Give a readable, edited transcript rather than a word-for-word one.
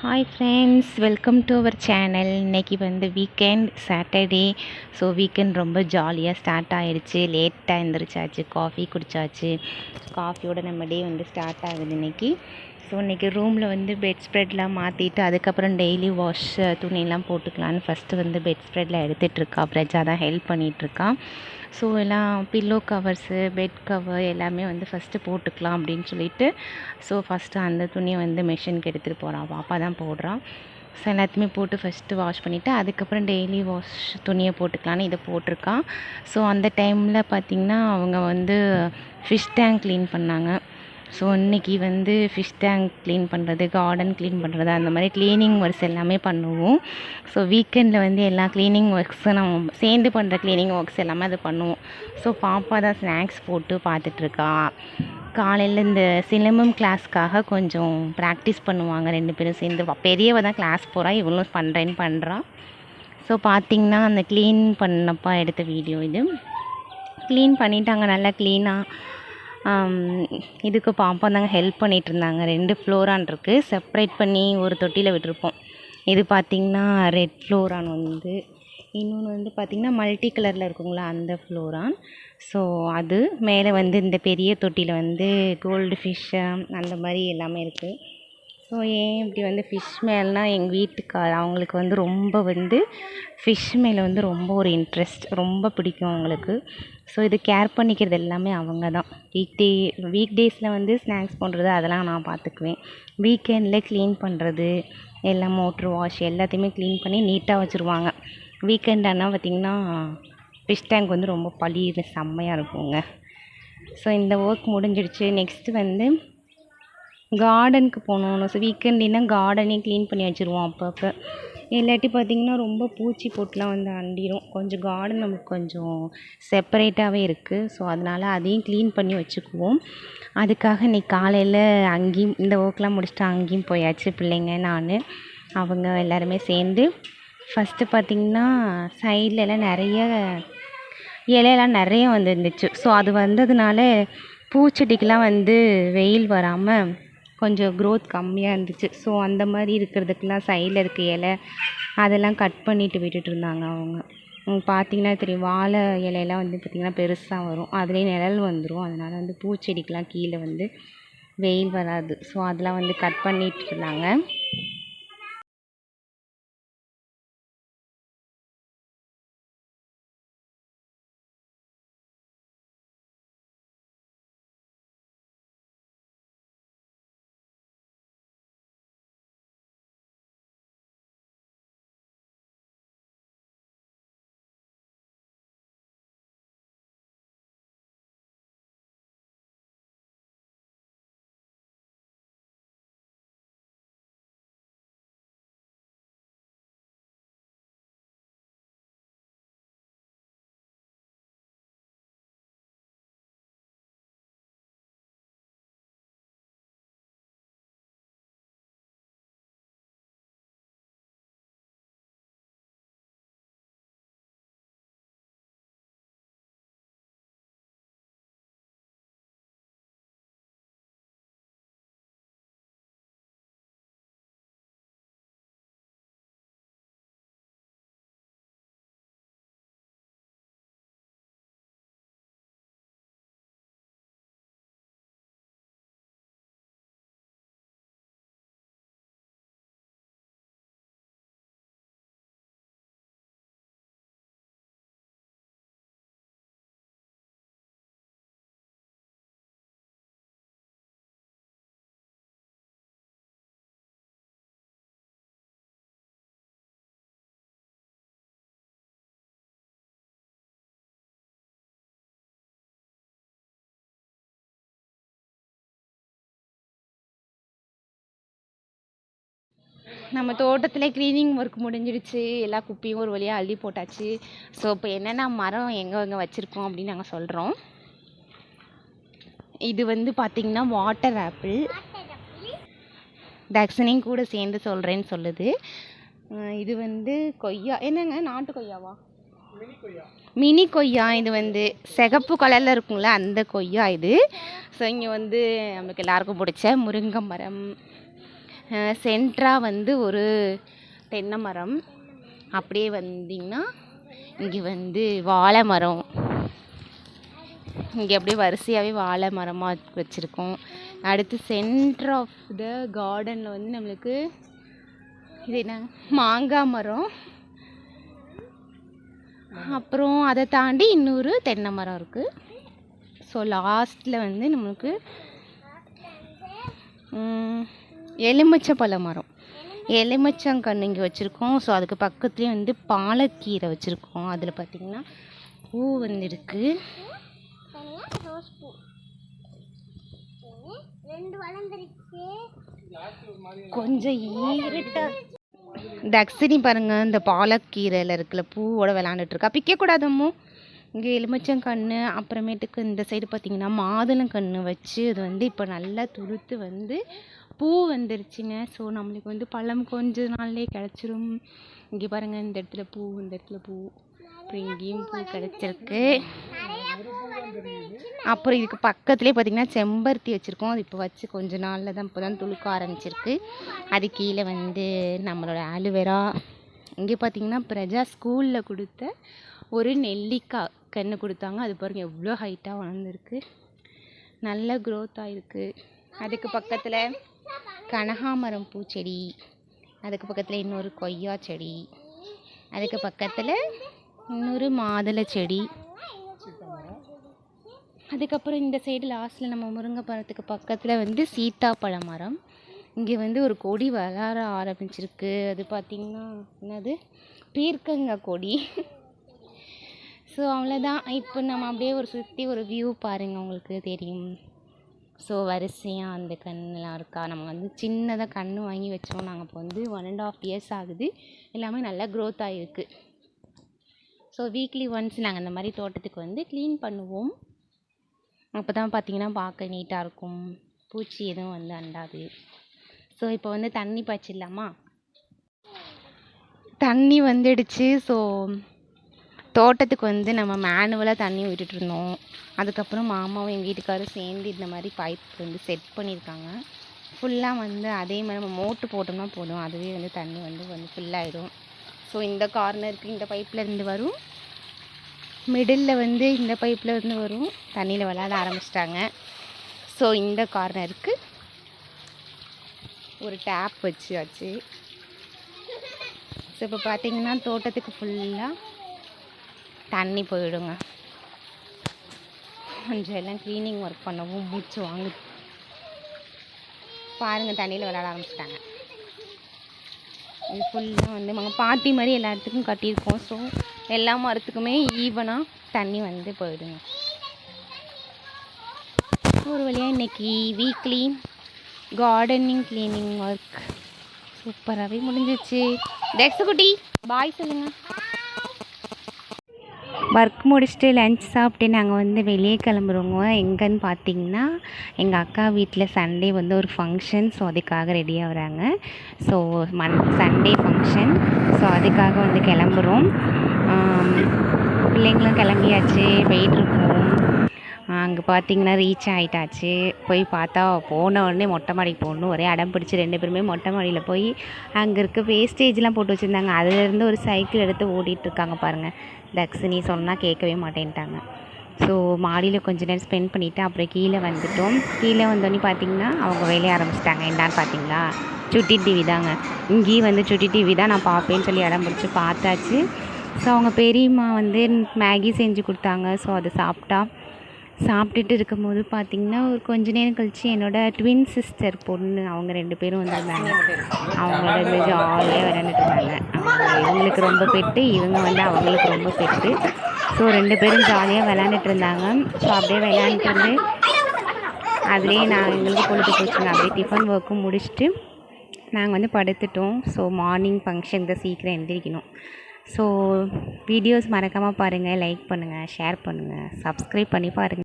Hi friends, welcome to our channel. இன்றைக்கி வந்து weekend Saturday. So weekend ரொம்ப ஜாலியாக ஸ்டார்ட் ஆகிடுச்சு. லேட்டாக எழுந்திரிச்சாச்சு, காஃபி குடித்தாச்சு. காஃபியோட நம்ம டே வந்து ஸ்டார்ட் ஆகுது இன்றைக்கி. ஸோ இன்றைக்கி ரூமில் வந்து பெட் ஸ்ப்ரெட்லாம் மாற்றிட்டு அதுக்கப்புறம் டெய்லி வாஷ் துணியெல்லாம் போட்டுக்கலான்னு ஃபஸ்ட்டு வந்து பெட் ஸ்ப்ரெட்டில் எடுத்துகிட்ருக்கா. பிரஜா தான் ஹெல்ப் பண்ணிகிட்ருக்கா. ஸோ எல்லாம் பில்லோ கவர்ஸு, பெட் கவர் எல்லாமே வந்து ஃபஸ்ட்டு போட்டுக்கலாம் அப்படின்னு சொல்லிட்டு ஸோ ஃபஸ்ட்டு அந்த துணியை வந்து மிஷினுக்கு எடுத்துகிட்டு போகிறான். பாப்பா தான் போடுறான். ஸோ எல்லாத்தையுமே போட்டு ஃபஸ்ட்டு வாஷ் பண்ணிவிட்டு அதுக்கப்புறம் டெய்லி வாஷ் துணியை போட்டுக்கலான்னு இதை போட்டிருக்கான். ஸோ அந்த டைமில் பார்த்திங்கன்னா அவங்க வந்து ஃபிஷ் டேங்க் க்ளீன் பண்ணாங்க. ஸோ இன்றைக்கி வந்து ஃபிஷ் டேங்க் க்ளீன் பண்ணுறது, கார்டன் க்ளீன் பண்ணுறது, அந்த மாதிரி க்ளீனிங் ஒர்க்ஸ் எல்லாமே பண்ணுவோம். ஸோ வீக்கெண்டில் வந்து எல்லா க்ளீனிங் ஒர்க்ஸும் நம்ம சேர்ந்து பண்ணுற க்ளீனிங் ஒர்க்ஸ் எல்லாமே அது பண்ணுவோம். ஸோ பாப்பா தான் ஸ்நாக்ஸ் போட்டு பார்த்துட்ருக்கா. காலையில் இந்த சிலம்பம் கிளாஸ்க்காக கொஞ்சம் ப்ராக்டிஸ் பண்ணுவாங்க 2 பேரும் சேர்ந்து. பெரியவ தான் கிளாஸ் போகிறா, இவளும் பண்ணுறேன்னு பண்ணுறா. ஸோ பார்த்திங்கன்னா அந்த க்ளீன் பண்ணப்பா எடுத்த வீடியோ இது. க்ளீன் பண்ணிட்டாங்க நல்லா க்ளீனாக. இதுக்கு பாப்பா தாங்க ஹெல்ப் பண்ணிகிட்டு இருந்தாங்க. 2 ஃப்ளோரான் இருக்குது, செப்ரேட் பண்ணி ஒரு தொட்டியில் விட்டுருப்போம். இது பார்த்திங்கன்னா ரெட் ஃப்ளோரான் வந்து, இன்னொன்று வந்து பார்த்திங்கன்னா மல்டி கலரில் இருக்குங்களா அந்த ஃப்ளோரான். ஸோ அது மேலே வந்து இந்த பெரிய தொட்டியில் வந்து கோல்டு ஃபிஷ்ஷு அந்த மாதிரி எல்லாமே இருக்குது. ஸோ ஏன் இப்படி வந்து ஃபிஷ் மேலேனா எங்கள் வீட்டுக்கார் அவங்களுக்கு வந்து ரொம்ப வந்து ஃபிஷ் மேலே வந்து ரொம்ப ஒரு இன்ட்ரெஸ்ட், ரொம்ப பிடிக்கும் அவங்களுக்கு. ஸோ இது கேர் பண்ணிக்கிறது எல்லாமே அவங்க தான். வீக் டேஸில் வந்து ஸ்நாக்ஸ் பண்ணுறது அதெல்லாம் நான் பார்த்துக்குவேன். வீக்கெண்டில் க்ளீன் பண்ணுறது, எல்லாம் மோட்ரு வாஷ் எல்லாத்தையுமே க்ளீன் பண்ணி நீட்டாக வச்சுருவாங்க. வீக்கெண்ட் ஆனால் பார்த்திங்கன்னா ஃபிஷ் டேங்க் வந்து ரொம்ப பளிர்னு செம்மையாக இருக்குங்க. ஸோ இந்த ஒர்க் முடிஞ்சிடுச்சு. நெக்ஸ்ட்டு வந்து கார்டனுக்கு போகணும். ஸோ வீக்கெண்ட்னா கார்டனையும் க்ளீன் பண்ணி வச்சுருவோம் அப்பப்போ. இல்லாட்டி பார்த்திங்கன்னா ரொம்ப பூச்சி போட்டுலாம் வந்து அண்டிடும். கொஞ்சம் கார்டன் நமக்கு கொஞ்சம் செப்பரேட்டாகவே இருக்குது. ஸோ அதனால் அதையும் க்ளீன் பண்ணி வச்சுக்குவோம். அதுக்காக இன்றைக்கி காலையில் அங்கேயும் இந்த ஒர்க்லாம் முடிச்சுட்டு அங்கேயும் போயாச்சு. பிள்ளைங்க, நான், அவங்க எல்லாருமே சேர்ந்து. ஃபஸ்ட்டு பார்த்திங்கன்னா சைட்லலாம் நிறைய இலையெல்லாம் நிறைய வந்துருந்துச்சு. ஸோ அது வந்ததுனால பூச்செடிக்கெலாம் வந்து வெயில் வராமல் கொஞ்சம் க்ரோத் கம்மியாக இருந்துச்சு. ஸோ அந்த மாதிரி இருக்கிறதுக்கெலாம் சைடில் இருக்க இலை அதெல்லாம் கட் பண்ணிவிட்டு விட்டுட்டு இருந்தாங்க அவங்க. பார்த்திங்கன்னா தெரியும், வாழை இலையெல்லாம் வந்து பார்த்திங்கன்னா பெருசாக வரும், அதுலேயே நிழல் வந்துடும். அதனால் வந்து பூச்செடிக்கெலாம் கீழே வந்து வெயில் வராது. ஸோ அதெல்லாம் வந்து கட் பண்ணிட்டு இருந்தாங்க. நம்ம தோட்டத்தில் க்ளீனிங் ஒர்க் முடிஞ்சிடுச்சு. எல்லா குப்பையும் ஒரு வழியாக அள்ளி போட்டாச்சு. ஸோ இப்போ என்னென்ன மரம் எங்கே வச்சுருக்கோம் அப்படின்னு நாங்கள் சொல்கிறோம். இது வந்து பார்த்திங்கன்னா வாட்டர் ஆப்பிள். தக்ஷனையும் கூட சேர்ந்து சொல்கிறேன்னு சொல்லுது. இது வந்து கொய்யா. என்னங்க, நாட்டு கொய்யாவா? மினி கொய்யா. இது வந்து சிகப்பு கலரில் இருக்குங்களா அந்த கொய்யா இது. ஸோ இங்கே வந்து நமக்கு எல்லாருக்கும் பிடிச்ச முருங்கை மரம், சென்ட்ராக வந்து ஒரு தென்னை மரம், அப்படியே வந்திங்கன்னா இங்கே வந்து வாழை மரம், இங்கே அப்படியே வரிசையாகவே வாழை மரமாக வச்சுருக்கோம். அடுத்து சென்டர் ஆஃப் த கார்டனில் வந்து நம்மளுக்கு இது என்ன மாங்காய் மரம், அப்புறம் அதை தாண்டி இன்னொரு தென்னை மரம் இருக்குது. ஸோ லாஸ்ட்டில் வந்து நம்மளுக்கு எலுமிச்சம்பழ மரம், எலுமிச்சங்கன்று இங்கே வச்சுருக்கோம். ஸோ அதுக்கு பக்கத்துலேயே வந்து பாலக்கீரை வச்சுருக்கோம். அதில் பார்த்திங்கன்னா பூ வந்துருக்கு. கொஞ்சம் ஈரட்டா தக்ஷினி பாருங்கள், இந்த பாலக்கீரையில் இருக்கிற பூவோட விளாண்டுட்ருக்கா. பிக்கக்கூடாதம்மோ. இங்கே எலுமிச்சங்கன்று, அப்புறமேட்டுக்கு இந்த சைடு பார்த்திங்கன்னா மாதுளங்கன்று வச்சு அது வந்து இப்போ நல்லா துளுத்து வந்து பூ வந்துருச்சுங்க. ஸோ நம்மளுக்கு வந்து பழம் கொஞ்ச நாள்லேயே கிடச்சிரும். இங்கே பாருங்கள், இந்த இடத்துல பூ, இந்த இடத்துல பூ, அப்புறம் இங்கேயும் பூ கிடச்சிருக்கு. அப்புறம் இதுக்கு பக்கத்துலேயே பார்த்திங்கன்னா செம்பருத்தி வச்சுருக்கோம். அது இப்போ வச்சு கொஞ்ச நாளில் தான் இப்போ தான் துளுக்க ஆரம்பிச்சிருக்கு. அது கீழே வந்து நம்மளோட ஆலுவேரா. இங்கே பார்த்திங்கன்னா பிரஜா ஸ்கூலில் கொடுத்த ஒரு நெல்லிக்காய் கன்று கொடுத்தாங்க. அது பாருங்கள் எவ்வளோ ஹைட்டாக வளர்ந்துருக்கு, நல்ல க்ரோத் ஆகிருக்கு. அதுக்கு பக்கத்தில் கனகாமரம் பூச்செடி, அதுக்கு பக்கத்தில் இன்னொரு கொய்யா செடி, அதுக்கு பக்கத்தில் இன்னொரு மாதுளை செடி, அதுக்கப்புறம் இந்த சைடு லாஸ்ட்டில் நம்ம முருங்கை மரத்துக்கு பக்கத்தில் வந்து சீத்தாப்பழ மரம். இங்கே வந்து ஒரு கொடி வளர ஆரம்பிச்சிருக்கு. அது பார்த்திங்கன்னா என்னது பீர்க்கங்காய் கொடி. ஸோ அவ்வளோதான். இப்போ நம்ம அப்படியே ஒரு சுற்றி ஒரு வியூ பாருங்கள், உங்களுக்கு தெரியும். ஸோ வரிசையாக அந்த கண்ணெலாம் இருக்கா. நம்ம வந்து சின்னதாக கன்று வாங்கி வச்சோம் நாங்கள். இப்போ வந்து 1.5 years ஆகுது. எல்லாமே நல்லா க்ரோத் ஆகிருக்கு. ஸோ வீக்லி ஒன்ஸ் நாங்கள் இந்த மாதிரி தோட்டத்துக்கு வந்து க்ளீன் பண்ணுவோம். அப்போ தான் பார்த்திங்கன்னா பார்க்க நீட்டாக இருக்கும், பூச்சி எதுவும் வந்து அண்டாது. ஸோ இப்போ வந்து தண்ணி பாய்ச்சிடலாமா? தண்ணி வந்துடுச்சு. ஸோ தோட்டத்துக்கு வந்து நம்ம மேனுவலாக தண்ணி விட்டுட்ருந்தோம். அதுக்கப்புறம் மாமாவும் எங்கள் வீட்டுக்காரும் சேர்ந்து இந்த மாதிரி பைப் வந்து செட் பண்ணியிருக்காங்க. ஃபுல்லாக வந்து அதே மாதிரி நம்ம மோட்டு போட்டோம்னா போதும், அதுவே வந்து தண்ணி வந்து ஃபுல்லாகிடும். ஸோ இந்த கார்னருக்கு இந்த பைப்பில் இருந்து வரும், மிடில் வந்து இந்த பைப்பில் இருந்து வரும். தண்ணியில் விளையாட ஆரம்பிச்சிட்டாங்க. ஸோ இந்த கார்னருக்கு ஒரு டேப் வச்சாச்சு. ஸோ இப்போ பார்த்திங்கன்னா தோட்டத்துக்கு ஃபுல்லாக தண்ணி போயிடுங்க. கொஞ்சம் எல்லாம் க்ளீனிங் ஒர்க் பண்ணவும் மூச்சு வாங்குது. பாருங்கள், தண்ணியில் விளையாட ஆரம்பிச்சிட்டாங்க. இது ஃபுல்லாக வந்து நாங்கள் பாத்தி மாதிரி எல்லா இடத்துக்கும் கட்டியிருக்கோம். ஸோ எல்லா மரத்துக்குமே ஈவனாக தண்ணி வந்து போயிடுங்க. ஒரு வழியாக இன்றைக்கி வீக்லி கார்டனிங் க்ளீனிங் ஒர்க் சூப்பராகவே முடிஞ்சிச்சு. டெக்ஸுக்குட்டி பாய் சொல்லுங்கள். ஒர்க் முடிச்சுட்டு லன்ச் சாப்பிட்டு நாங்கள் வந்து வெளியே கிளம்புறோங்க. எங்கன்னு பார்த்தீங்கன்னா எங்கள் அக்கா வீட்டில் சண்டே வந்து ஒரு ஃபங்க்ஷன். ஸோ அதுக்காக ரெடி ஆகுறாங்க. So Sunday function. ஸோ அதுக்காக வந்து கிளம்புறோம். பிள்ளைங்களும் கிளம்பியாச்சு, போயிட்டுருக்கோம். அங்கே பார்த்திங்கன்னா ரீச் ஆகிட்டாச்சு. போய் பார்த்தா போன உடனே மொட்டை மாடிக்கு போகணும் ஒரே அடம் பிடிச்சி 2 பேருமே மொட்டை மாடியில் போய் அங்கே இருக்க வேஸ்டேஜ்லாம் போட்டு வச்சுருந்தாங்க. அதுலேருந்து ஒரு சைக்கிள் எடுத்து ஓட்டிகிட்ருக்காங்க பாருங்கள். தக்ஷினி சொன்னால் கேட்கவே மாட்டேன்ட்டாங்க. ஸோ மாடியில் கொஞ்ச நேரம் ஸ்பெண்ட் பண்ணிவிட்டு அப்புறம் கீழே வந்துட்டோம். கீழே வந்தோடனே பார்த்திங்கன்னா அவங்க வேலையை ஆரம்பிச்சிட்டாங்க. என்னன்னு பார்த்தீங்களா, சுட்டி டிவி தாங்க. இங்கேயும் வந்து சுட்டி டிவி தான் நான் பார்ப்பேன்னு சொல்லி இடம் பிடிச்சி பார்த்தாச்சு. ஸோ அவங்க பெரியம்மா வந்து மேகி செஞ்சு கொடுத்தாங்க. ஸோ அதை சாப்பிட்டுட்டு இருக்கும்போது பார்த்திங்கன்னா ஒரு கொஞ்ச நேரம் கழித்து என்னோடய ட்வின் சிஸ்டர் பொண்ணு அவங்க 2 பேரும் வந்திருந்தாங்க. அவங்களோட இந்த ஜாலியாக விளையாண்டுட்டு இருந்தாங்க. இவங்களுக்கு ரொம்ப பெட்டு, இவங்க வந்து அவங்களுக்கு ரொம்ப பெட்டு. ஸோ 2 பேரும் ஜாலியாக விளையாண்டுட்டு இருந்தாங்க. ஸோ அப்படியே விளையாண்டுட்டு இருந்து அதுலேயே எங்களுக்கு பொழுது போச்சுங்க. அப்படியே டிஃபன் ஒர்க்கும் முடிச்சுட்டு நாங்கள் வந்து படுத்துட்டோம். ஸோ மார்னிங் ஃபங்க்ஷனுக்கு சீக்கிரம் எந்திரிக்கணும். ஸோ வீடியோஸ் மறக்காமல் பாருங்கள், லைக் பண்ணுங்கள், ஷேர் பண்ணுங்கள், சப்ஸ்கிரைப் பண்ணி பாருங்கள்.